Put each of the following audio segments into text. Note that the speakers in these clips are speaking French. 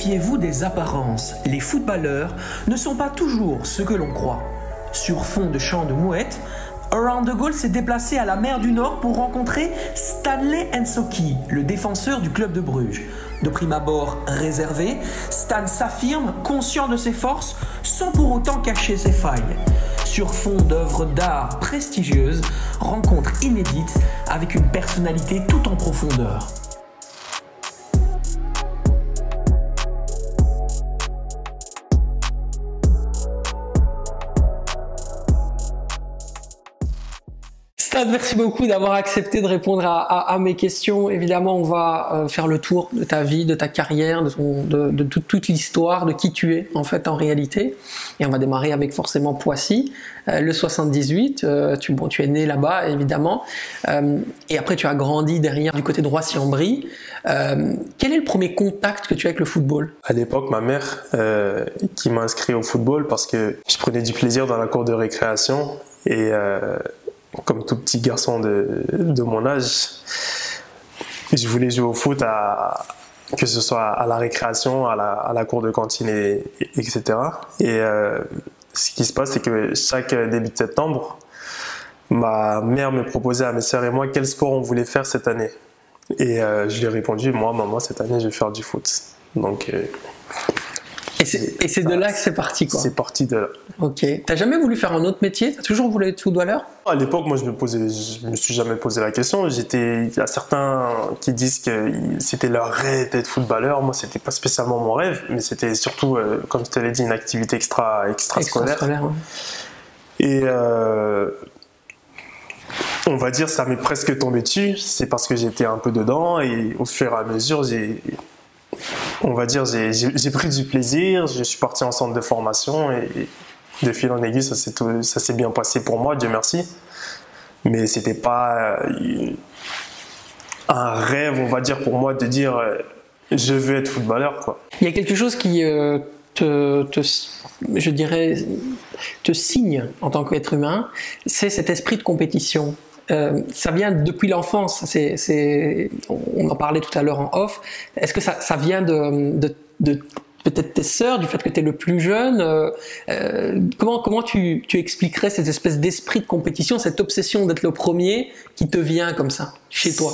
Méfiez-vous des apparences. Les footballeurs ne sont pas toujours ce que l'on croit. Sur fond de chant de mouettes, Around the Goal s'est déplacé à la mer du Nord pour rencontrer Stanley N'Soki, le défenseur du club de Bruges. De prime abord réservé, Stan s'affirme, conscient de ses forces, sans pour autant cacher ses failles. Sur fond d'œuvres d'art prestigieuses, rencontre inédite avec une personnalité tout en profondeur. Stan, merci beaucoup d'avoir accepté de répondre à mes questions. Évidemment, on va faire le tour de ta vie, de ta carrière, de toute l'histoire, de qui tu es en fait en réalité. Et on va démarrer avec forcément Poissy, le 78. Tu es né là-bas, évidemment. Et après, tu as grandi derrière du côté de Roissy-en-Brie. Quel est le premier contact que tu as avec le football? À l'époque, ma mère qui m'a inscrit au football parce que je prenais du plaisir dans la cour de récréation et comme tout petit garçon de mon âge, je voulais jouer au foot que ce soit à la récréation, à la cour de cantine, etc. Et ce qui se passe, c'est que chaque début de septembre, ma mère me proposait à mes sœurs et moi quel sport on voulait faire cette année. Et je lui ai répondu, moi, maman, cette année, je vais faire du foot. Donc, et c'est de là que c'est parti, quoi. C'est parti de là. Ok. T'as jamais voulu faire un autre métier? T'as toujours voulu être footballeur? À l'époque, moi, je me suis jamais posé la question. Il y a certains qui disent que c'était leur rêve d'être footballeur. Moi, c'était pas spécialement mon rêve, mais c'était surtout, comme je te l'ai dit, une activité extrascolaire. Ouais. Et on va dire, ça m'est presque tombé dessus. C'est parce que j'étais un peu dedans et au fur et à mesure, j'ai pris du plaisir. Je suis parti en centre de formation et de fil en aiguille, ça s'est bien passé pour moi, Dieu merci. Mais c'était pas un rêve, on va dire, pour moi de dire je veux être footballeur, quoi. Il y a quelque chose qui je dirais, te signe en tant qu'être humain, c'est cet esprit de compétition. Ça vient depuis l'enfance, on en parlait tout à l'heure en off. Est-ce que ça vient de peut-être tes sœurs, du fait que tu es le plus jeune? Comment tu expliquerais cette espèce d'esprit de compétition, cette obsession d'être le premier qui te vient comme ça, chez toi?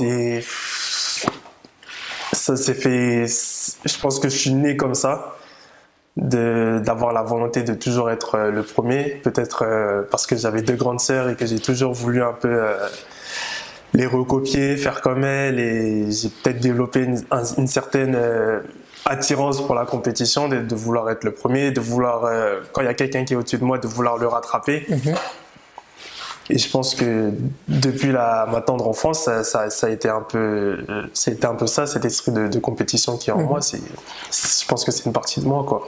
Ça s'est fait, je pense que je suis né comme ça, d'avoir la volonté de toujours être le premier, peut-être parce que j'avais deux grandes sœurs et que j'ai toujours voulu un peu les recopier, faire comme elles, et j'ai peut-être développé une certaine attirance pour la compétition, de vouloir être le premier, de vouloir, quand il y a quelqu'un qui est au-dessus de moi, de vouloir le rattraper. Et je pense que depuis ma tendre enfance, ça a été un peu ça, cet esprit de compétition qui est en moi. Je pense que c'est une partie de moi, quoi.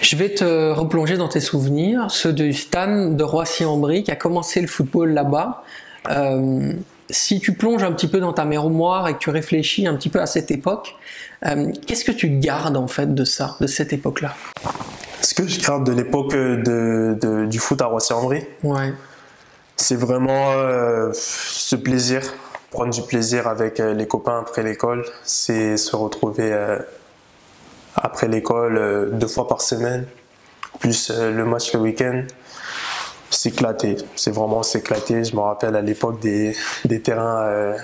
Je vais te replonger dans tes souvenirs, ceux du Stan de Roissy-en-Brie qui a commencé le football là-bas. Si tu plonges un petit peu dans ta mémoire et que tu réfléchis un petit peu à cette époque, qu'est-ce que tu gardes en fait de ça, de cette époque-là? Ce que je garde de l'époque du foot à Roissy-en-Brie, ouais, c'est vraiment ce plaisir, prendre du plaisir avec les copains après l'école, c'est se retrouver après l'école 2 fois par semaine, plus le match le week-end. S'éclater, c'est vraiment s'éclater. Je me rappelle à l'époque des terrains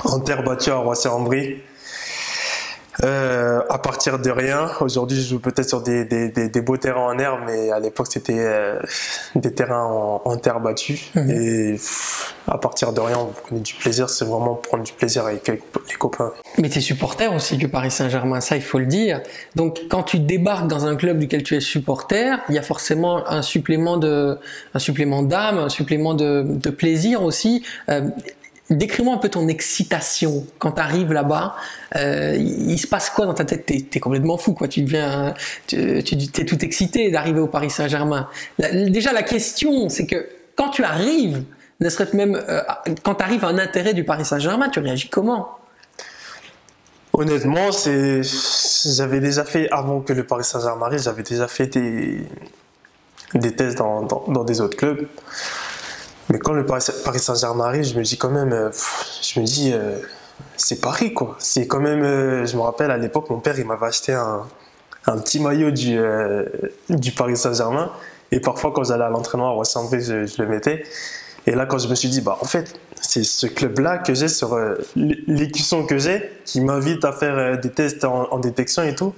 en terre battue à Roissy-en-Brie. À partir de rien, aujourd'hui je joue peut-être sur des beaux terrains en herbe, mais à l'époque c'était des terrains en terre battue. Et à partir de rien, on prenait du plaisir, c'est vraiment prendre du plaisir avec les copains. Mais tu es supporter aussi du Paris Saint-Germain, ça il faut le dire. Donc quand tu débarques dans un club duquel tu es supporter, il y a forcément un supplément d'âme, un supplément de plaisir aussi. Décris-moi un peu ton excitation quand tu arrives là-bas. Il se passe quoi dans ta tête? T'es complètement fou, quoi. T'es tout excité d'arriver au Paris Saint-Germain. Déjà, la question, c'est que quand tu arrives, ne serait-ce même quand tu arrives à un intérêt du Paris Saint-Germain, tu réagis comment? Honnêtement, j'avais déjà fait, avant que le Paris Saint-Germain arrive, j'avais déjà fait des tests dans des autres clubs. Mais quand le Paris Saint-Germain arrive, je me dis quand même, c'est Paris, quoi. C'est quand même, je me rappelle à l'époque, mon père, il m'avait acheté un petit maillot du Paris Saint-Germain. Et parfois, quand j'allais à l'entraînement à Roissy-en-Brie, je le mettais. Et là, quand je me suis dit, bah, en fait, c'est ce club-là que j'ai sur l'écusson que j'ai, qui m'invite à faire des tests en détection et tout.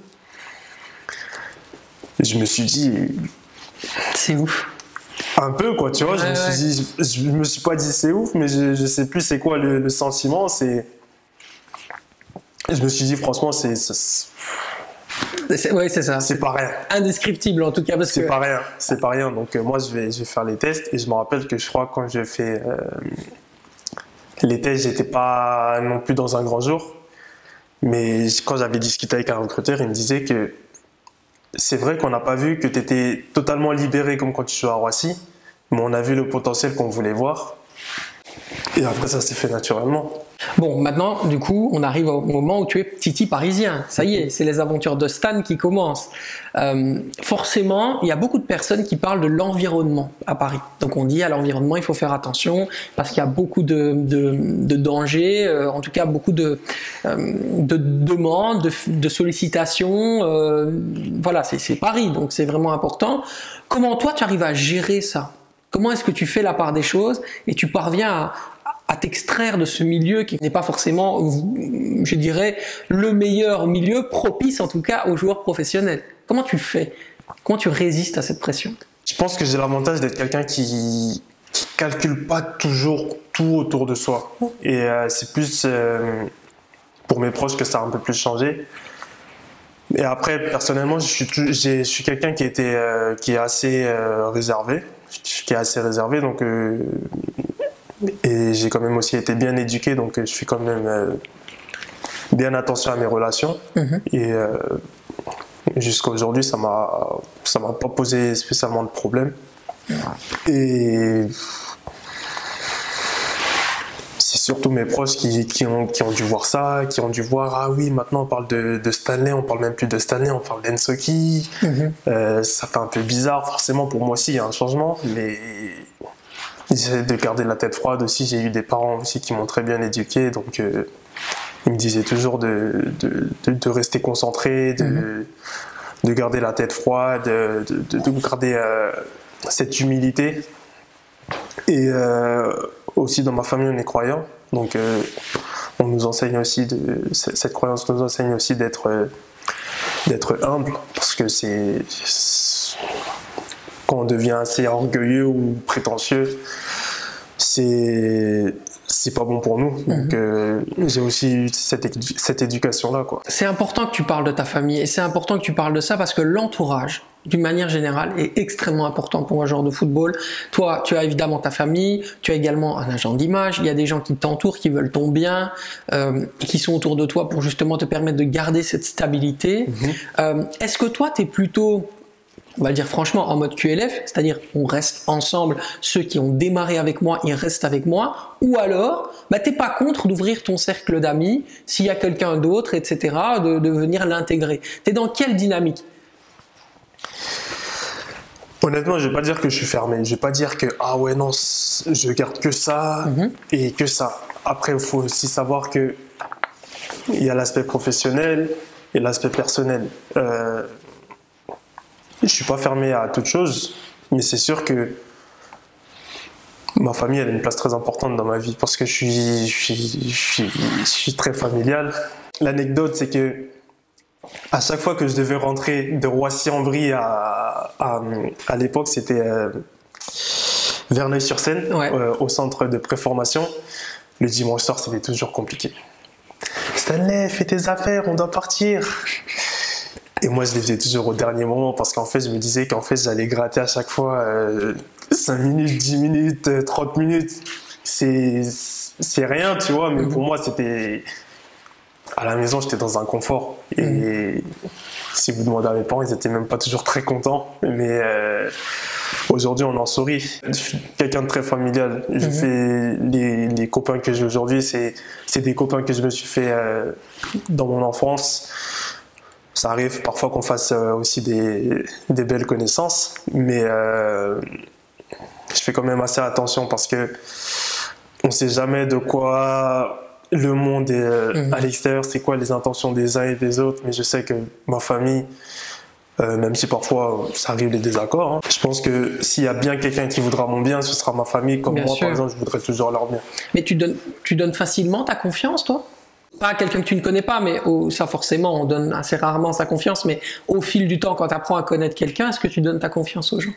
Et je me suis dit, C'est ouf. un peu, quoi, tu vois. Je me suis pas dit c'est ouf, mais je sais plus c'est quoi le sentiment. Je me suis dit, franchement, Ouais, c'est ça. c'est pas rien. Indescriptible en tout cas. C'est pas rien. C'est pas rien. Donc, moi, je vais faire les tests. Et je me rappelle que je crois, quand je fais les tests, j'étais pas non plus dans un grand jour. Mais quand j'avais discuté avec un recruteur, il me disait que c'est vrai qu'on n'a pas vu que tu étais totalement libéré comme quand tu jouais à Roissy, mais on a vu le potentiel qu'on voulait voir. Et après, ça s'est fait naturellement. Bon, maintenant, du coup, on arrive au moment où tu es Titi parisien. Ça y est, c'est les aventures de Stan qui commencent. Forcément, il y a beaucoup de personnes qui parlent de l'environnement à Paris. Donc on dit à l'environnement, il faut faire attention parce qu'il y a beaucoup de dangers, en tout cas beaucoup de demandes, de sollicitations. Voilà, c'est Paris, donc c'est vraiment important. Comment toi, tu arrives à gérer ça? Comment est-ce que tu fais la part des choses et tu parviens à t'extraire de ce milieu qui n'est pas forcément, je dirais, le meilleur milieu propice en tout cas aux joueurs professionnels? Comment tu fais? Comment tu résistes à cette pression? Je pense que j'ai l'avantage d'être quelqu'un qui calcule pas toujours tout autour de soi. Et c'est plus pour mes proches que ça a un peu plus changé. Et après, personnellement, je suis quelqu'un qui est assez réservé. Qui est assez réservé, donc et j'ai quand même aussi été bien éduqué, donc je fais quand même bien attention à mes relations. Et jusqu'à aujourd'hui, ça m'a pas posé spécialement de problème. Et c'est surtout mes proches qui ont dû voir ça, qui ont dû voir, ah oui, maintenant on parle de Stanley, on parle même plus de Stanley, on parle d'Ensoki. Ça fait un peu bizarre, forcément pour moi aussi il y a un changement, mais j'essaie de garder la tête froide aussi. J'ai eu des parents aussi qui m'ont très bien éduqué, donc ils me disaient toujours de rester concentré, de garder la tête froide, de garder cette humilité. Et aussi dans ma famille on est croyants, donc on nous enseigne aussi cette croyance nous enseigne aussi d'être humble, parce que quand on devient assez orgueilleux ou prétentieux, c'est pas bon pour nous. Donc j'ai aussi eu cette éducation-là, quoi. C'est important que tu parles de ta famille et c'est important que tu parles de ça parce que l'entourage, d'une manière générale, est extrêmement important pour un joueur de football. Toi, tu as évidemment ta famille, tu as également un agent d'image, il y a des gens qui t'entourent, qui veulent ton bien, qui sont autour de toi pour justement te permettre de garder cette stabilité. Est-ce que toi, tu es plutôt, on va dire franchement, en mode QLF, c'est-à-dire on reste ensemble, ceux qui ont démarré avec moi, ils restent avec moi, ou alors, t'es pas contre d'ouvrir ton cercle d'amis, s'il y a quelqu'un d'autre, etc., de venir l'intégrer. T'es dans quelle dynamique? Honnêtement, je vais pas dire que je suis fermé, je vais pas dire que ah ouais non, je garde que ça et que ça. Après, il faut aussi savoir que il y a l'aspect professionnel et l'aspect personnel. Je suis pas fermé à toute chose, mais c'est sûr que ma famille elle a une place très importante dans ma vie parce que je suis très familial. L'anecdote, c'est que à chaque fois que je devais rentrer de Roissy-en-Brie à l'époque, c'était Verneuil-sur-Seine, au centre de préformation, le dimanche soir, c'était toujours compliqué. Stanley, fais tes affaires, on doit partir. Et moi, je les faisais toujours au dernier moment parce qu'en fait, je me disais qu'en fait, j'allais gratter à chaque fois 5 minutes, 10 minutes, 30 minutes. C'est rien, tu vois, mais pour moi, c'était... À la maison, j'étais dans un confort. Et si vous demandez à mes parents, ils n'étaient même pas toujours très contents. Mais aujourd'hui, on en sourit. Je suis quelqu'un de très familial. Je fais les copains que j'ai aujourd'hui, c'est des copains que je me suis fait dans mon enfance. Ça arrive parfois qu'on fasse aussi des belles connaissances. Mais je fais quand même assez attention parce que on ne sait jamais de quoi le monde à l'extérieur, c'est quoi les intentions des uns et des autres, mais je sais que ma famille, même si parfois ça arrive les désaccords, hein, je pense que s'il y a bien quelqu'un qui voudra mon bien, ce sera ma famille, comme Bien moi sûr. par exemple, je voudrais toujours leur bien. Mais tu donnes facilement ta confiance, toi? Pas à quelqu'un que tu ne connais pas, mais ça forcément, on donne assez rarement sa confiance, mais au fil du temps, quand tu apprends à connaître quelqu'un, est-ce que tu donnes ta confiance aux gens?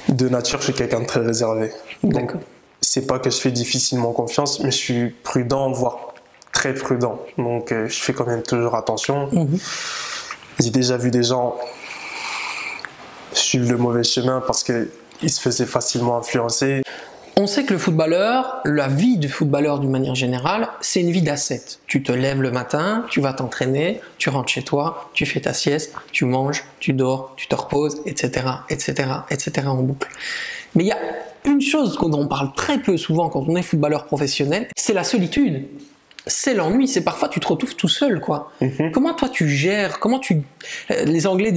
De nature, je suis quelqu'un de très réservé. Donc, D'accord. c'est pas que je fais difficilement confiance, mais je suis prudent, voire très prudent. Donc, je fais quand même toujours attention. J'ai déjà vu des gens suivre le mauvais chemin parce qu'ils se faisaient facilement influencer. On sait que le footballeur, la vie du footballeur d'une manière générale, c'est une vie d'ascète. Tu te lèves le matin, tu vas t'entraîner, tu rentres chez toi, tu fais ta sieste, tu manges, tu dors, tu te reposes, etc., etc., etc. en boucle. Mais il y a une chose dont on parle très peu souvent quand on est footballeur professionnel, c'est la solitude. C'est l'ennui, c'est parfois tu te retrouves tout seul, quoi. Comment toi tu gères, les Anglais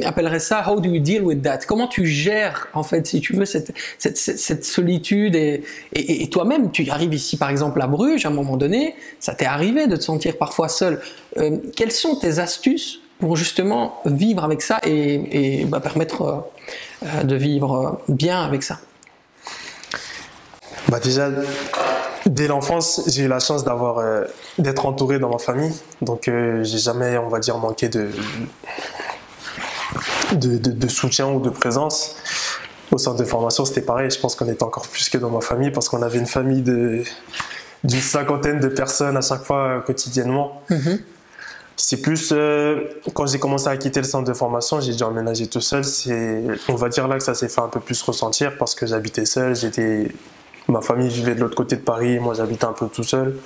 appelleraient ça how do you deal with that? Comment tu gères, en fait, si tu veux, cette solitude et toi-même, tu arrives ici par exemple à Bruges, à un moment donné, ça t'est arrivé de te sentir parfois seul. Quelles sont tes astuces pour justement vivre avec ça et permettre de vivre bien avec ça? Déjà, dès l'enfance, j'ai eu la chance d'être entouré dans ma famille. Donc, j'ai jamais, on va dire, manqué de soutien ou de présence. Au centre de formation, c'était pareil. Je pense qu'on était encore plus que dans ma famille parce qu'on avait une famille d'une cinquantaine de personnes à chaque fois quotidiennement. C'est plus quand j'ai commencé à quitter le centre de formation, j'ai dû emménager tout seul. On va dire là que ça s'est fait un peu plus ressentir parce que j'habitais seul. Ma famille vivait de l'autre côté de Paris, moi j'habitais un peu tout seul.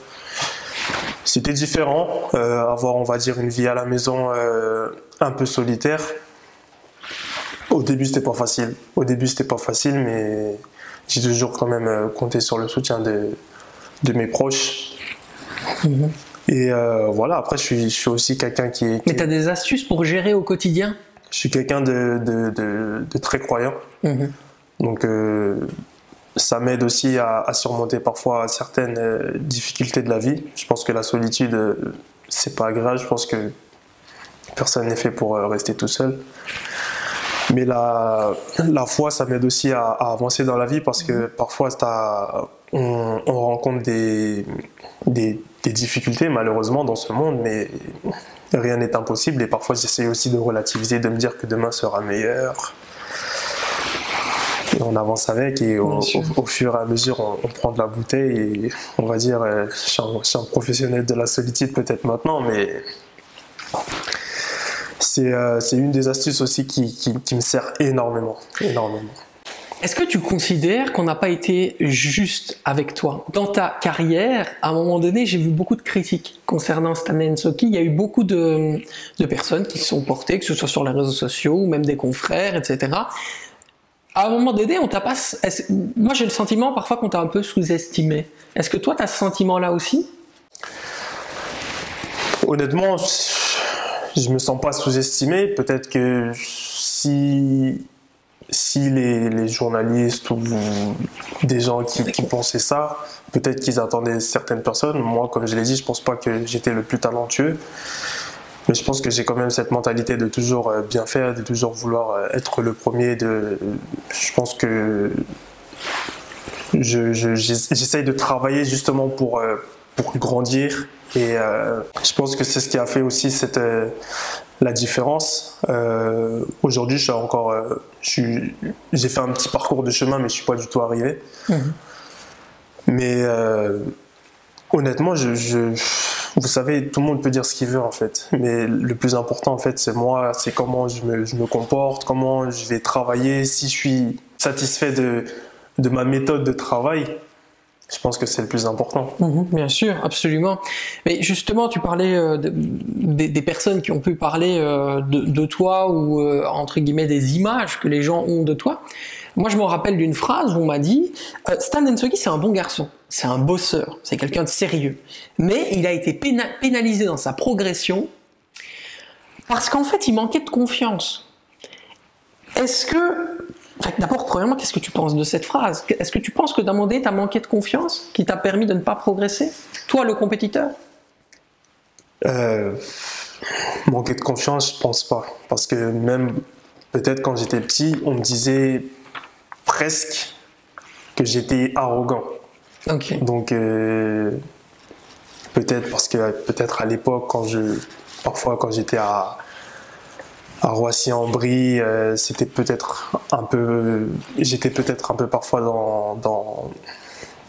C'était différent, avoir, on va dire, une vie à la maison un peu solitaire. Au début c'était pas facile. Mais j'ai toujours quand même compté sur le soutien de mes proches. Et voilà, après je suis aussi quelqu'un Mais tu as des astuces pour gérer au quotidien? Je suis quelqu'un de très croyant. Donc ça m'aide aussi à surmonter parfois certaines difficultés de la vie. Je pense que la solitude, c'est pas agréable. Je pense que personne n'est fait pour rester tout seul. Mais la foi, ça m'aide aussi à avancer dans la vie parce que parfois on rencontre des difficultés malheureusement dans ce monde, mais rien n'est impossible. Et parfois j'essaie aussi de relativiser, de me dire que demain sera meilleur. Et on avance avec et au fur et à mesure on prend de la bouteille et on va dire je suis un professionnel de la solitude peut-être maintenant, mais c'est une des astuces aussi qui me sert énormément. Est-ce que tu considères qu'on n'a pas été juste avec toi? Dans ta carrière, à un moment donné, j'ai vu beaucoup de critiques concernant Stan N'Soki. Il y a eu beaucoup de personnes qui se sont portées, que ce soit sur les réseaux sociaux ou même des confrères, etc. À un moment donné, moi j'ai le sentiment parfois qu'on t'a un peu sous-estimé. Est-ce que toi tu as ce sentiment-là aussi? Honnêtement, je me sens pas sous-estimé. Peut-être que si les journalistes ou des gens qui pensaient ça, peut-être qu'ils attendaient certaines personnes. Moi, comme je l'ai dit, je pense pas que j'étais le plus talentueux. Mais je pense que j'ai quand même cette mentalité de toujours bien faire, de toujours vouloir être le premier. Je pense que j'essaye de travailler justement pour grandir. Et je pense que c'est ce qui a fait aussi la différence. Aujourd'hui, j'ai fait un petit parcours de chemin, mais je suis pas du tout arrivé. Mais honnêtement, vous savez, tout le monde peut dire ce qu'il veut en fait, mais le plus important en fait, c'est moi, c'est comment je me comporte, comment je vais travailler, si je suis satisfait de ma méthode de travail. Je pense que c'est le plus important. Bien sûr, absolument. Mais justement, tu parlais des personnes qui ont pu parler de toi ou entre guillemets des images que les gens ont de toi. Moi, je me rappelle d'une phrase où on m'a dit Stan N'Soki, c'est un bon garçon, c'est un bosseur, c'est quelqu'un de sérieux. Mais il a été pénalisé dans sa progression parce qu'en fait, il manquait de confiance. Est-ce que D'abord, premièrement, qu'est-ce que tu penses de cette phrase? Est-ce que tu penses que d'un moment donné, tu as manqué de confiance qui t'a permis de ne pas progresser? Toi, le compétiteur? Manquer de confiance, je pense pas. Parce que même peut-être quand j'étais petit, on me disait presque que j'étais arrogant. Ok. Donc peut-être parce que peut-être à l'époque, parfois quand j'étais à Roissy-en-Brie, j'étais peut-être un peu parfois dans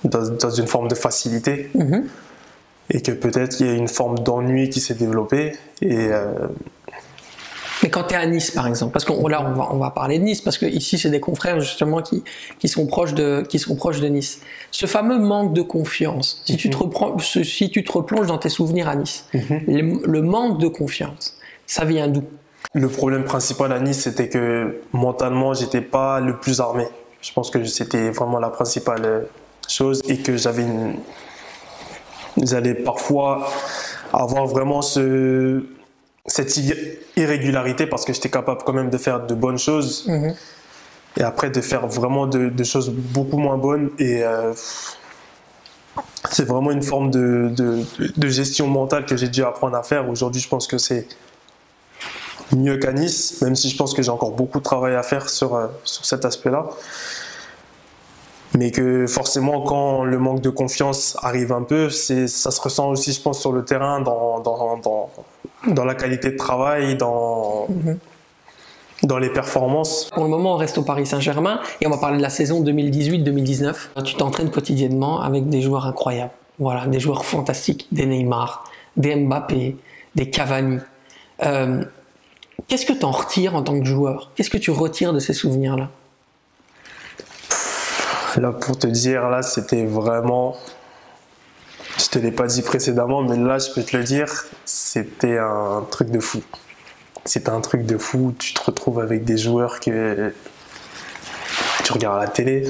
une forme de facilité. Mm-hmm. Et que peut-être il y a une forme d'ennui qui s'est développée. Mais quand tu es à Nice, par exemple, parce qu'on on va parler de Nice, parce que ici c'est des confrères justement qui sont proches de Nice. Ce fameux manque de confiance, si tu te replonges dans tes souvenirs à Nice, le manque de confiance, ça vient d'où? Le problème principal à Nice, c'était que mentalement, j'étais pas le plus armé. Je pense que c'était vraiment la principale chose et que j'allais parfois avoir vraiment cette irrégularité parce que j'étais capable quand même de faire de bonnes choses et après de faire vraiment de choses beaucoup moins bonnes et c'est vraiment une forme de gestion mentale que j'ai dû apprendre à faire. Aujourd'hui, je pense que c'est mieux qu'à Nice, même si je pense que j'ai encore beaucoup de travail à faire sur cet aspect-là. Mais que forcément, quand le manque de confiance arrive un peu, ça se ressent aussi, je pense, sur le terrain, dans la qualité de travail, dans les performances. Pour le moment, on reste au Paris Saint-Germain et on va parler de la saison 2018-2019. Tu t'entraînes quotidiennement avec des joueurs incroyables. Voilà, des joueurs fantastiques, des Neymar, des Mbappé, des Cavani. Qu'est-ce que tu en retires en tant que joueur? Qu'est-ce que tu retires de ces souvenirs-là? Là, pour te dire, là, c'était vraiment... Je te l'ai pas dit précédemment, mais là, je peux te le dire, c'était un truc de fou. C'était un truc de fou. Tu te retrouves avec des joueurs que tu regardes à la télé,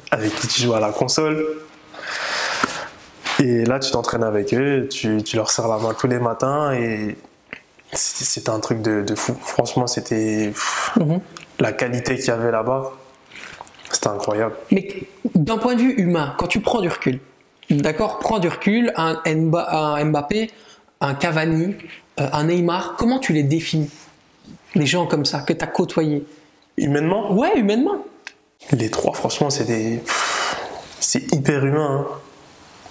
avec qui tu joues à la console. Et là, tu t'entraînes avec eux, tu leur serres la main tous les matins et c'était un truc de fou. Franchement, c'était la qualité qu'il y avait là-bas. C'était incroyable. Mais d'un point de vue humain, quand tu prends du recul, d'accord, prends du recul, un Mbappé, un Cavani, un Neymar, comment tu les définis? Des gens comme ça, que tu as côtoyés. Humainement? Ouais, humainement. Les trois, franchement, c'est hyper humain. Hein.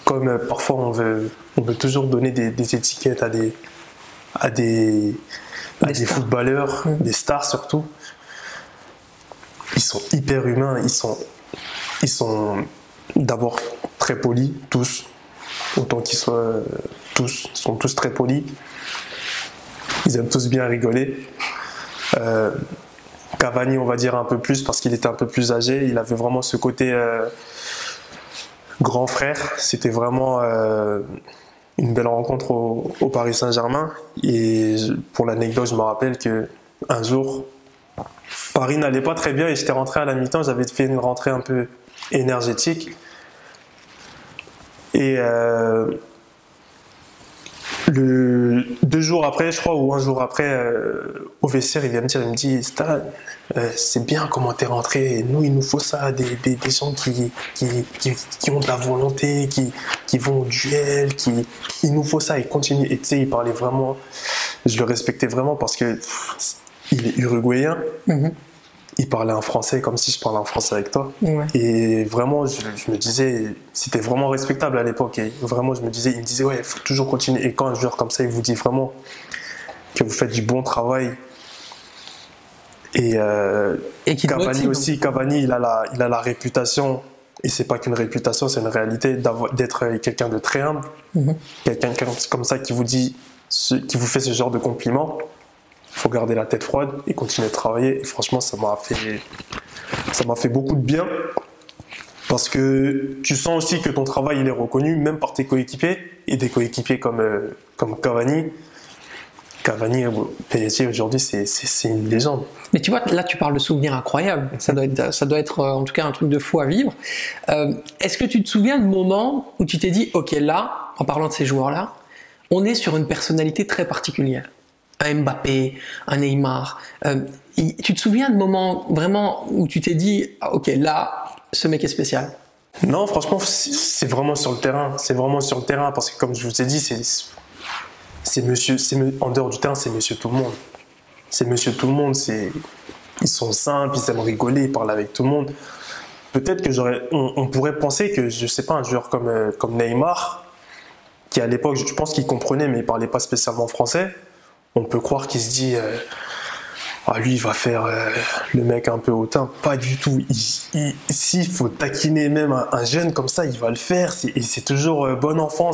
Comme parfois on veut toujours donner des étiquettes à des footballeurs, des stars surtout. Ils sont hyper humains, ils sont d'abord très polis, tous, autant qu'ils soient tous, ils sont tous très polis. Ils aiment tous bien rigoler. Cavani, on va dire un peu plus parce qu'il était un peu plus âgé, il avait vraiment ce côté grand frère. C'était vraiment une belle rencontre au Paris Saint-Germain. Et pour l'anecdote, je me rappelle qu'un jour, Paris n'allait pas très bien et j'étais rentré à la mi-temps, j'avais fait une rentrée un peu énergétique. Et 2 jours après, je crois, ou 1 jour après, au vestiaire, il vient me dire, il me dit, Stan, c'est bien comment t'es rentré, nous, il nous faut ça, des gens qui ont de la volonté, qui vont au duel, il nous faut ça, il continue. Et tu sais, il parlait vraiment, je le respectais vraiment parce que il est uruguayen. Il parlait en français comme si je parlais en français avec toi. Ouais. Et vraiment, je me disais, c'était vraiment respectable à l'époque. Et vraiment, il me disait, ouais, il faut toujours continuer. Et quand un joueur comme ça, il vous dit vraiment que vous faites du bon travail. Et Cavani aussi, Cavani, il a la réputation, et c'est pas qu'une réputation, c'est une réalité, d'être quelqu'un de très humble. Quelqu'un comme ça qui vous fait ce genre de compliments. Il faut garder la tête froide et continuer de travailler. Et franchement, ça m'a fait beaucoup de bien parce que tu sens aussi que ton travail il est reconnu, même par tes coéquipiers et des coéquipiers comme Cavani. Cavani au PSG aujourd'hui, c'est une légende. Mais tu vois, là, tu parles de souvenirs incroyables. Ça doit être en tout cas un truc de fou à vivre. Est-ce que tu te souviens de moments où tu t'es dit, ok, là, en parlant de ces joueurs-là, on est sur une personnalité très particulière? Un Mbappé, un Neymar. Tu te souviens de moments vraiment où tu t'es dit, ah, ok, là, ce mec est spécial? Non, franchement, c'est vraiment sur le terrain. C'est vraiment sur le terrain parce que, comme je vous ai dit, en dehors du terrain, c'est monsieur tout le monde. C'est monsieur tout le monde. Ils sont simples, ils aiment rigoler, ils parlent avec tout le monde. Peut-être que on pourrait penser que, je sais pas, un joueur comme Neymar, qui à l'époque, je pense qu'il comprenait, mais il parlait pas spécialement français, on peut croire qu'il se dit ah, lui, il va faire le mec un peu hautain. Pas du tout. S'il faut taquiner même un jeune comme ça, il va le faire. Et c'est toujours bon enfant.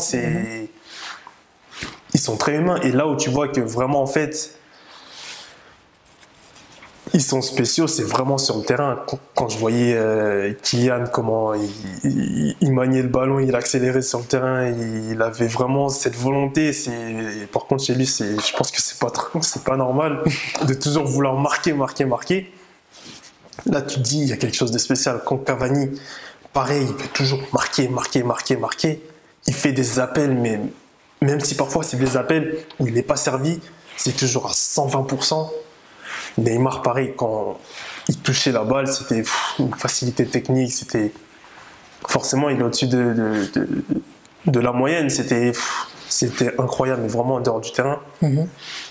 Ils sont très humains. Et là où tu vois que vraiment, en fait, ils sont spéciaux, c'est vraiment sur le terrain. Quand je voyais Kylian, comment il maniait le ballon, il accélérait sur le terrain, il avait vraiment cette volonté. Par contre, chez lui, je pense que c'est pas normal de toujours vouloir marquer. Là, tu te dis, il y a quelque chose de spécial. Quand Cavani, pareil, il veut toujours marquer. Il fait des appels, mais même si parfois c'est des appels où il n'est pas servi, c'est toujours à 120%. Neymar, pareil, quand il touchait la balle, c'était une facilité technique, forcément il est au-dessus de la moyenne, c'était incroyable, mais vraiment en dehors du terrain.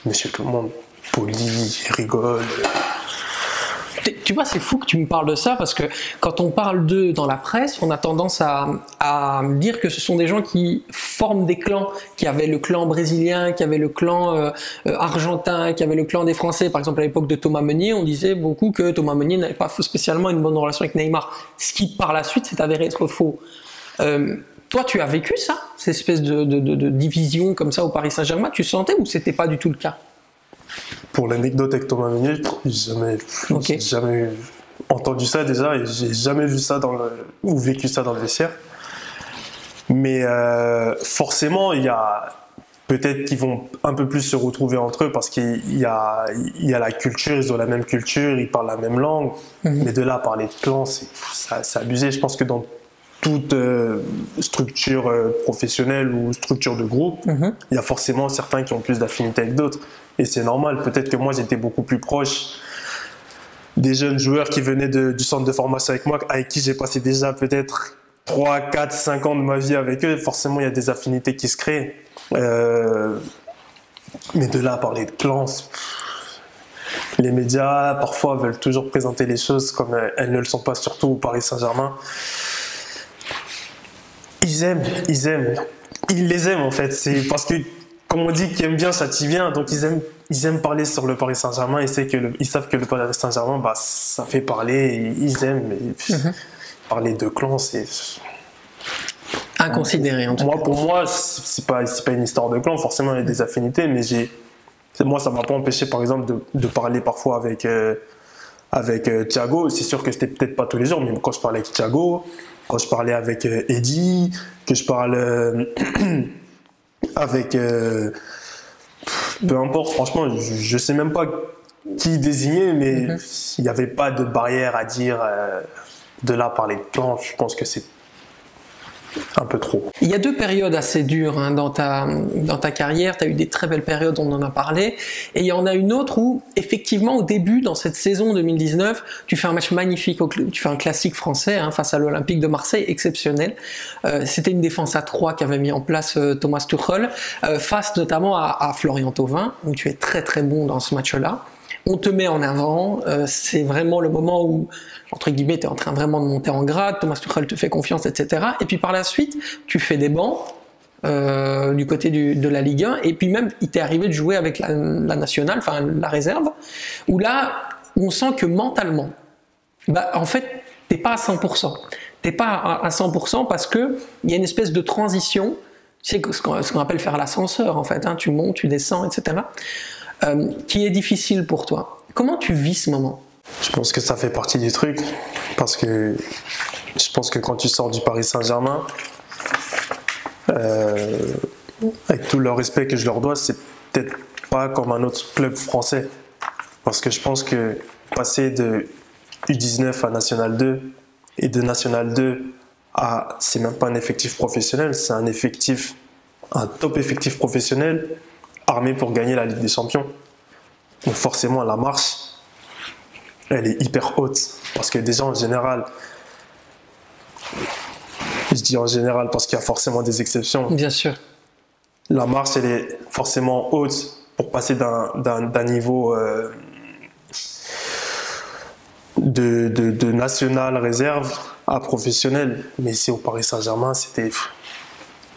Monsieur tout le monde, poli, il rigole. Tu vois, c'est fou que tu me parles de ça parce que quand on parle d'eux dans la presse, on a tendance à dire que ce sont des gens qui forment des clans, qui avaient le clan brésilien, qui avait le clan argentin, qui avait le clan des Français. Par exemple, à l'époque de Thomas Meunier, on disait beaucoup que Thomas Meunier n'avait pas spécialement une bonne relation avec Neymar, ce qui par la suite s'est avéré être faux. Toi, tu as vécu ça, cette espèce de division comme ça au Paris Saint-Germain, tu sentais ou c'était pas du tout le cas? Pour l'anecdote avec Thomas Meunier, j'ai jamais entendu ça déjà et j'ai jamais vu ça ou vécu ça dans le vestiaire. Mais forcément, il y a peut-être qu'ils vont un peu plus se retrouver entre eux parce qu'il y a la culture, ils ont la même culture, ils parlent la même langue. Mais de là à parler de clan, c'est abusé. Je pense que dans toute structure professionnelle ou structure de groupe, il y a forcément certains qui ont plus d'affinité avec d'autres. Et c'est normal. Peut-être que moi, j'étais beaucoup plus proche des jeunes joueurs qui venaient du centre de formation avec moi, avec qui j'ai passé déjà peut-être 3, 4, 5 ans de ma vie avec eux. Forcément, il y a des affinités qui se créent. Mais de là à parler de clans, les médias, parfois, veulent toujours présenter les choses comme elles ne le sont pas, surtout au Paris Saint-Germain. Ils les aiment en fait. C'est parce que, comme on dit, qui aime bien châtie bien, donc ils aiment parler sur le Paris Saint-Germain. Ils savent que le Paris Saint-Germain, ça fait parler. Ils aiment. Parler de clans, c'est inconsidéré en tout cas. Pour moi, c'est pas une histoire de clan. Forcément, il y a des affinités, mais moi, ça m'a pas empêché, par exemple, de parler parfois avec Thiago. C'est sûr que c'était peut-être pas tous les jours, mais quand je parlais avec Thiago, quand je parlais avec Eddy, que je parle avec peu importe, franchement, je sais même pas qui désigner, mais il n'y avait pas de barrière à dire de là parler de clan. Je pense que c'est un peu trop. Il y a deux périodes assez dures dans ta carrière. Tu as eu des très belles périodes, on en a parlé. Et il y en a une autre où, effectivement, au début, dans cette saison 2019, tu fais un match magnifique, tu fais un classique français face à l'Olympique de Marseille, exceptionnel. C'était une défense à 3 qu'avait mis en place Thomas Tuchel, face notamment à Florian Thauvin, où tu es très très bon dans ce match-là. On te met en avant, c'est vraiment le moment où, entre guillemets, tu es en train vraiment de monter en grade, Thomas Tuchel te fait confiance, etc. Et puis par la suite, tu fais des bancs du côté de la Ligue 1, et puis même, il t'est arrivé de jouer avec la nationale, enfin la réserve, où là, on sent que mentalement, en fait, t'es pas à 100%. T'es pas à 100% parce que il y a une espèce de transition, tu sais, ce qu'on appelle faire l'ascenseur, en fait, tu montes, tu descends, etc., qui est difficile pour toi. Comment tu vis ce moment? Je pense que ça fait partie du truc, parce que je pense que quand tu sors du Paris Saint-Germain, avec tout le respect que je leur dois, c'est peut-être pas comme un autre club français. Parce que je pense que passer de U19 à National 2 et de National 2 à, c'est même pas un effectif professionnel, c'est un top effectif professionnel armé pour gagner la Ligue des Champions. Donc forcément, la marche, elle est hyper haute. Parce que déjà, en général, je dis en général parce qu'il y a forcément des exceptions. Bien sûr. La marche, elle est forcément haute pour passer d'un niveau de national réserve à professionnel. Mais ici, au Paris Saint-Germain,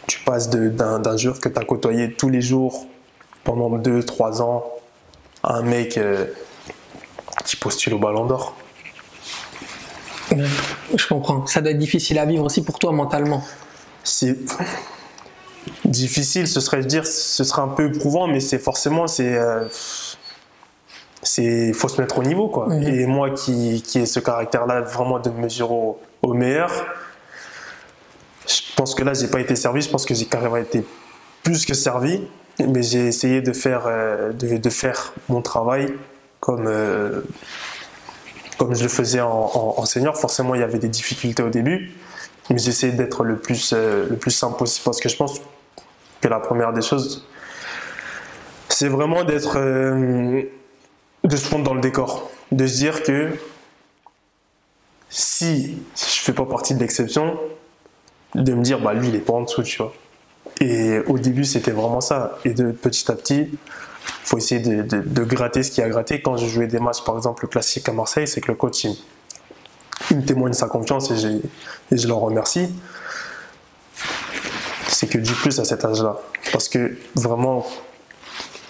tu passes d'un joueur que tu as côtoyé tous les jours pendant 2-3 ans à un mec qui postule au Ballon d'Or. Je comprends. Ça doit être difficile à vivre aussi pour toi mentalement. C'est difficile, ce serait un peu éprouvant, mais faut se mettre au niveau, quoi. Mmh. Et moi qui ai ce caractère-là, vraiment de me mesurer au meilleur, je pense que là, j'ai pas été servi. Je pense que j'ai carrément été plus que servi, mais j'ai essayé de faire mon travail comme je le faisais en senior. Forcément, il y avait des difficultés au début, mais j'ai essayé d'être le plus simple possible, parce que je pense que la première des choses, c'est vraiment de se fondre dans le décor, de se dire que si je fais pas partie de l'exception, de me dire bah lui il est pas en dessous, tu vois. Et au début c'était vraiment ça, et de petit à petit faut essayer de gratter ce qu'il y a à gratter. Quand je jouais des matchs par exemple le classique à Marseille, c'est que le coach il me témoigne sa confiance et je le remercie. C'est que du plus à cet âge-là, parce que vraiment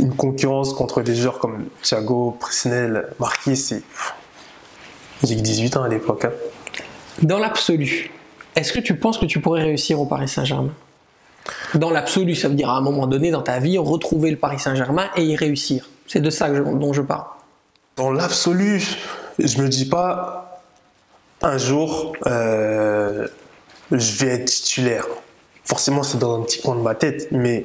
une concurrence contre des joueurs comme Thiago, Presnel, Marquis, j'ai que 18 ans à l'époque. Hein. Dans l'absolu, est-ce que tu penses que tu pourrais réussir au Paris Saint-Germain? Dans l'absolu, ça veut dire à un moment donné dans ta vie, retrouver le Paris Saint-Germain et y réussir. C'est de ça dont je parle. Dans l'absolu, je me dis pas un jour je vais être titulaire. Forcément, c'est dans un petit coin de ma tête, mais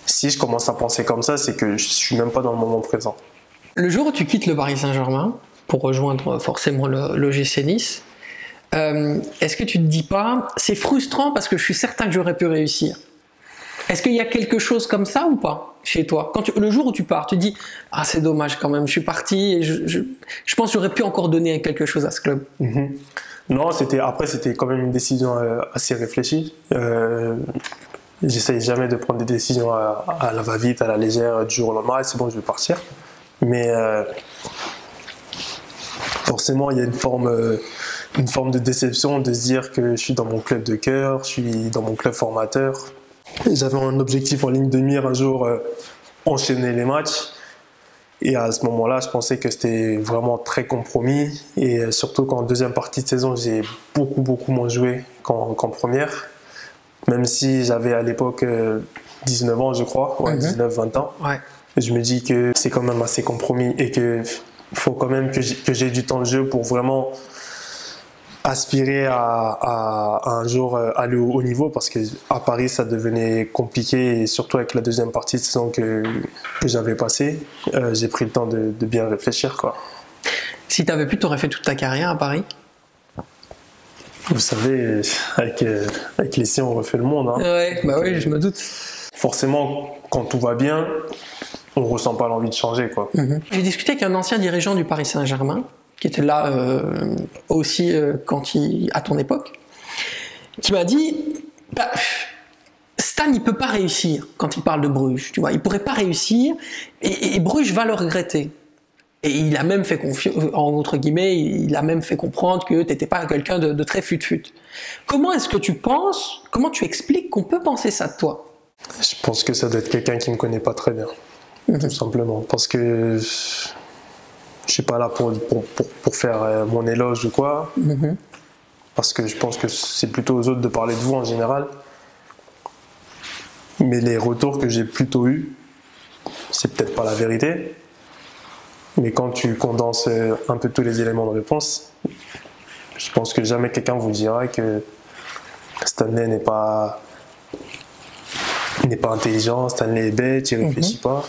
si je commence à penser comme ça, c'est que je suis même pas dans le moment présent. Le jour où tu quittes le Paris Saint-Germain pour rejoindre forcément le GC Nice, est-ce que tu te dis pas, c'est frustrant parce que je suis certain que j'aurais pu réussir? Est-ce qu'il y a quelque chose comme ça ou pas chez toi? Le jour où tu pars, tu te dis ah c'est dommage quand même, je suis parti et je pense que j'aurais pu encore donner quelque chose à ce club. Mm-hmm. Non, c'était quand même une décision assez réfléchie. J'essaye jamais de prendre des décisions à la va-vite, à la légère, du jour au lendemain, c'est bon, je vais partir. Mais forcément, il y a une forme de déception de se dire que je suis dans mon club de cœur, je suis dans mon club formateur. J'avais un objectif en ligne de mire un jour, enchaîner les matchs. Et à ce moment-là, je pensais que c'était vraiment très compromis. Et surtout qu'en deuxième partie de saison, j'ai beaucoup moins joué qu'en première. Même si j'avais à l'époque 19 ans, je crois, 19-20 ans. Ouais. Je me dis que c'est quand même assez compromis et qu'il faut quand même que j'ai du temps de jeu pour vraiment aspirer à un jour aller au haut niveau, parce qu'à Paris, ça devenait compliqué, et surtout avec la deuxième partie de saison que j'avais passée, j'ai pris le temps de bien réfléchir, quoi. Si tu avais pu, tu aurais fait toute ta carrière à Paris? Vous savez, avec les siens, on refait le monde. Hein. Ouais, bah oui, je me doute. Forcément, quand tout va bien, on ressent pas l'envie de changer, quoi. J'ai discuté avec un ancien dirigeant du Paris Saint-Germain, qui était là aussi à ton époque, qui m'a dit bah, Stan il peut pas réussir quand il parle de Bruges, tu vois, il pourrait pas réussir et Bruges va le regretter. Et il a même fait entre guillemets, il a même fait comprendre que t'étais pas quelqu'un de très fut-fut. Comment est-ce que comment tu expliques qu'on peut penser ça de toi? Je pense que ça doit être quelqu'un qui me connaît pas très bien, tout simplement, parce que je suis pas là pour faire mon éloge ou quoi, parce que je pense que c'est plutôt aux autres de parler de vous en général. Mais les retours que j'ai plutôt eus, c'est peut-être pas la vérité, mais quand tu condenses un peu tous les éléments de réponse, je pense que jamais quelqu'un vous dira que Stanley n'est pas intelligent, Stanley est bête, il réfléchit pas.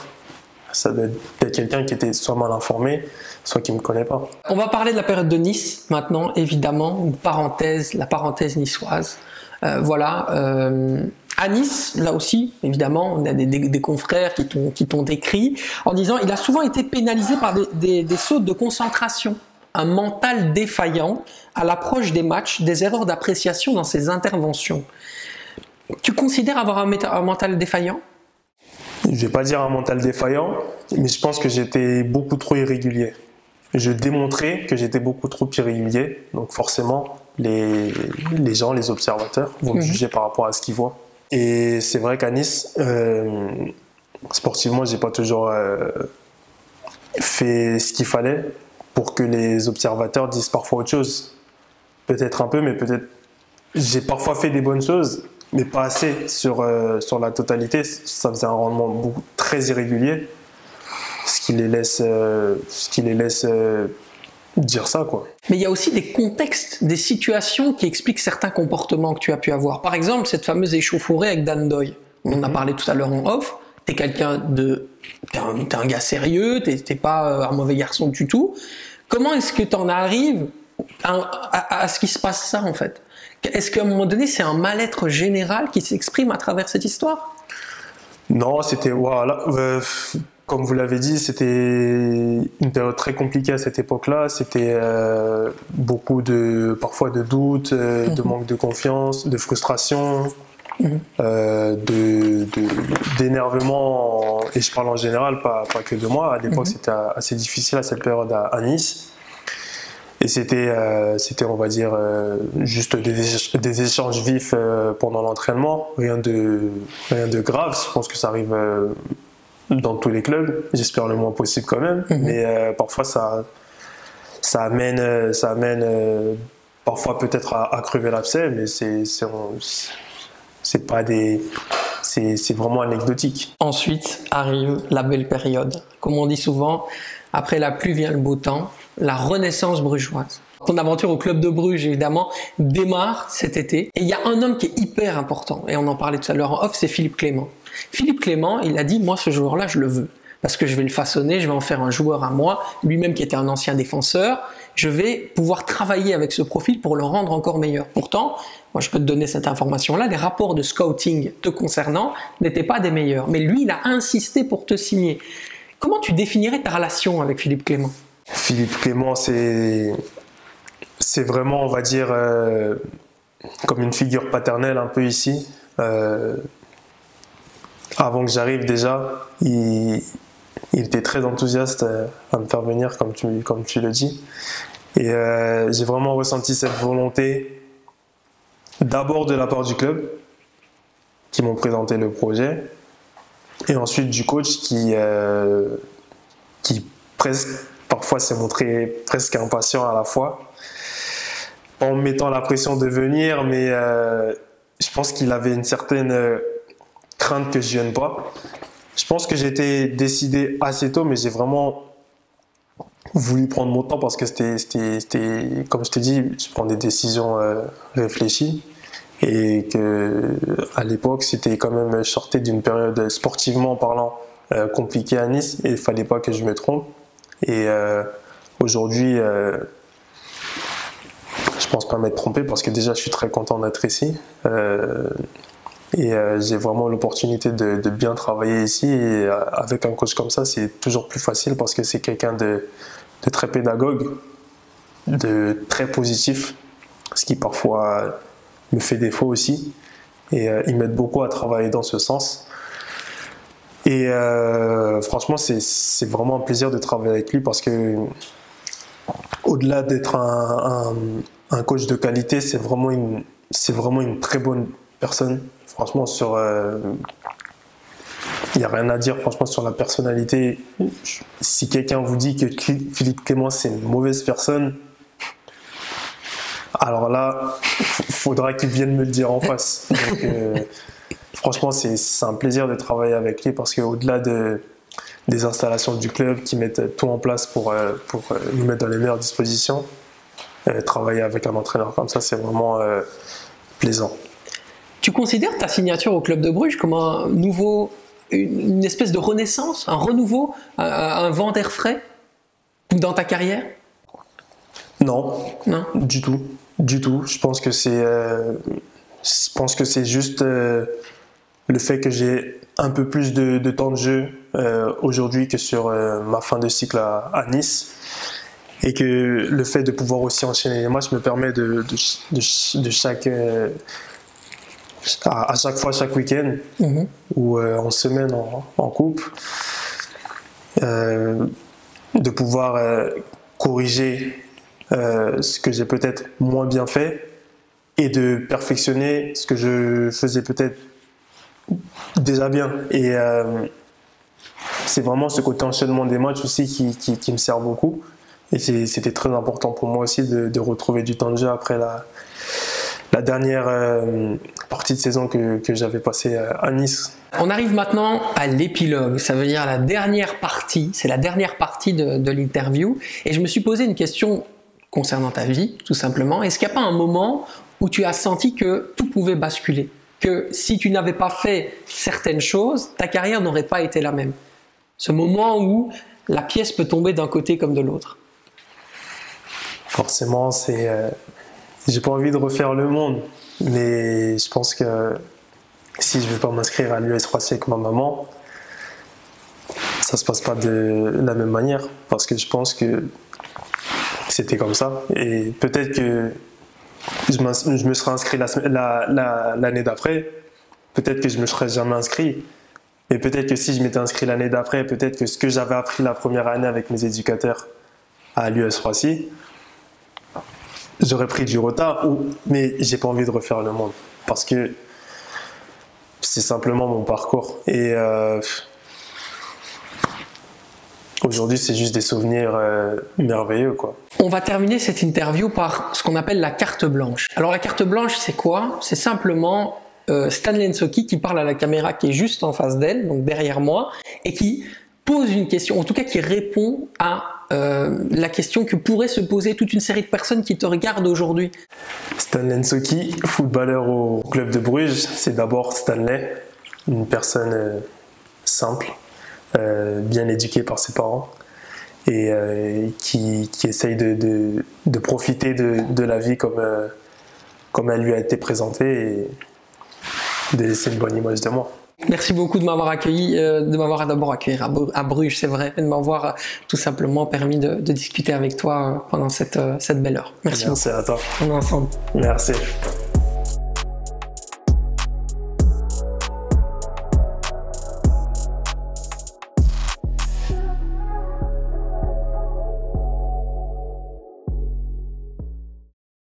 Ça doit être quelqu'un qui était soit mal informé, soit qui me connaît pas. On va parler de la période de Nice maintenant, évidemment, la parenthèse niçoise. À À Nice, là aussi, évidemment, on a des confrères qui t'ont décrit en disant il a souvent été pénalisé par des sautes de concentration, un mental défaillant à l'approche des matchs, des erreurs d'appréciation dans ses interventions. Tu considères avoir un mental défaillant? Je vais pas dire un mental défaillant, mais je pense que j'étais beaucoup trop irrégulier. Je démontrais que j'étais beaucoup trop irrégulier, donc forcément, les gens, les observateurs vont me juger par rapport à ce qu'ils voient. Et c'est vrai qu'à Nice, sportivement, j'ai pas toujours fait ce qu'il fallait pour que les observateurs disent parfois autre chose. Peut-être un peu, mais peut-être j'ai parfois fait des bonnes choses, mais pas assez sur la totalité. Ça faisait un rendement très irrégulier, ce qui les laisse dire ça, quoi. Mais il y a aussi des contextes, des situations qui expliquent certains comportements que tu as pu avoir. Par exemple, cette fameuse échauffourée avec Dan Doy. On en a parlé tout à l'heure en off. T'es un gars sérieux, t'es pas un mauvais garçon du tout. Comment est-ce que t'en arrives à ce qui se passe ça, en fait? Est-ce qu'à un moment donné, c'est un mal-être général qui s'exprime à travers cette histoire? Non, c'était voilà. Comme vous l'avez dit, c'était une période très compliquée à cette époque-là. C'était parfois de doutes, de manque de confiance, de frustration, d'énervement. Et je parle en général, pas que de moi. À l'époque, c'était assez difficile à cette période à Nice. Et c'était, on va dire, juste des échanges vifs pendant l'entraînement. Rien de grave. Je pense que ça arrive dans tous les clubs. J'espère le moins possible quand même. Mais parfois, ça amène parfois peut-être à crever l'abcès, mais c'est vraiment anecdotique. Ensuite arrive la belle période. Comme on dit souvent, après la pluie vient le beau temps. La renaissance brugeoise. Ton aventure au club de Bruges, évidemment, démarre cet été. Et il y a un homme qui est hyper important, et on en parlait tout à l'heure en off, c'est Philippe Clément. Philippe Clément, il a dit, moi ce joueur-là, je le veux. Parce que je vais le façonner, je vais en faire un joueur à moi. Lui-même qui était un ancien défenseur, je vais pouvoir travailler avec ce profil pour le rendre encore meilleur. Pourtant, moi je peux te donner cette information-là, les rapports de scouting te concernant n'étaient pas des meilleurs. Mais lui, il a insisté pour te signer. Comment tu définirais ta relation avec Philippe Clément ? Philippe Clément, c'est vraiment, on va dire, comme une figure paternelle un peu ici. Avant que j'arrive déjà, il était très enthousiaste à me faire venir, comme tu le dis. Et j'ai vraiment ressenti cette volonté, d'abord de la part du club, qui m'ont présenté le projet, et ensuite du coach qui presque parfois s'est montré presque impatient à la fois, en me mettant la pression de venir, mais je pense qu'il avait une certaine crainte que je vienne pas. Je pense que j'étais décidé assez tôt, mais j'ai vraiment voulu prendre mon temps parce que c'était comme je t'ai dit, je prends des décisions réfléchies et que à l'époque c'était quand même, je sortais d'une période sportivement parlant compliquée à Nice et il fallait pas que je me trompe. Et aujourd'hui, je pense pas m'être trompé parce que déjà je suis très content d'être ici et j'ai vraiment l'opportunité de bien travailler ici et avec un coach comme ça c'est toujours plus facile parce que c'est quelqu'un de très pédagogue, de très positif, ce qui parfois me fait défaut aussi et il m'aide beaucoup à travailler dans ce sens. Et franchement, c'est vraiment un plaisir de travailler avec lui parce que au-delà d'être un coach de qualité, c'est vraiment une très bonne personne. Franchement, il n'y a rien à dire franchement sur la personnalité. Si quelqu'un vous dit que Philippe Clément c'est une mauvaise personne, alors là, faudra qu'il vienne me le dire en face. Donc, franchement, c'est un plaisir de travailler avec lui parce qu'au-delà des installations du club qui mettent tout en place pour nous mettre dans les meilleures dispositions, travailler avec un entraîneur comme ça, c'est vraiment plaisant. Tu considères ta signature au club de Bruges comme une espèce de renaissance, un renouveau, un vent d'air frais dans ta carrière? Non, du tout. Je pense que c'est juste le fait que j'ai un peu plus de temps de jeu aujourd'hui que sur ma fin de cycle à Nice, et que le fait de pouvoir aussi enchaîner les matchs me permet de chaque à chaque fois, chaque week-end ou en semaine en coupe, de pouvoir corriger ce que j'ai peut-être moins bien fait et de perfectionner ce que je faisais peut-être déjà bien. Et c'est vraiment ce côté enchaînement des matchs aussi qui me sert beaucoup. Et c'était très important pour moi aussi de retrouver du temps de jeu après la dernière partie de saison que j'avais passée à Nice. On arrive maintenant à l'épilogue, ça veut dire la dernière partie, c'est la dernière partie de l'interview. Et je me suis posé une question concernant ta vie, tout simplement. Est-ce qu'il n'y a pas un moment où tu as senti que tout pouvait basculer? Que si tu n'avais pas fait certaines choses, ta carrière n'aurait pas été la même? Ce moment où la pièce peut tomber d'un côté comme de l'autre. Forcément, j'ai pas envie de refaire le monde, mais je pense que si je vais pas m'inscrire à l'US Roissy avec ma maman, ça se passe pas de la même manière, parce que je pense que c'était comme ça. Et peut-être que je me serais inscrit l'année d'après, peut-être que je me serais jamais inscrit. Et peut-être que si je m'étais inscrit l'année d'après, peut-être que ce que j'avais appris la première année avec mes éducateurs à l'US Roissy, j'aurais pris du retard, mais j'ai pas envie de refaire le monde parce que c'est simplement mon parcours. Et aujourd'hui, c'est juste des souvenirs merveilleux, quoi. On va terminer cette interview par ce qu'on appelle la carte blanche. Alors la carte blanche, c'est quoi? C'est simplement Stanley Nsoki qui parle à la caméra qui est juste en face d'elle, donc derrière moi, et qui pose une question, en tout cas qui répond à la question que pourrait se poser toute une série de personnes qui te regardent aujourd'hui. Stanley Nsoki, footballeur au club de Bruges, c'est d'abord Stanley, une personne simple, bien éduquée par ses parents et qui essaye de profiter de la vie comme elle lui a été présentée et de laisser une bonne image de moi. Merci beaucoup de m'avoir accueilli, de m'avoir d'abord accueilli à Bruges, c'est vrai, et de m'avoir tout simplement permis de discuter avec toi pendant cette belle heure. Merci beaucoup. À toi. On est ensemble. Merci.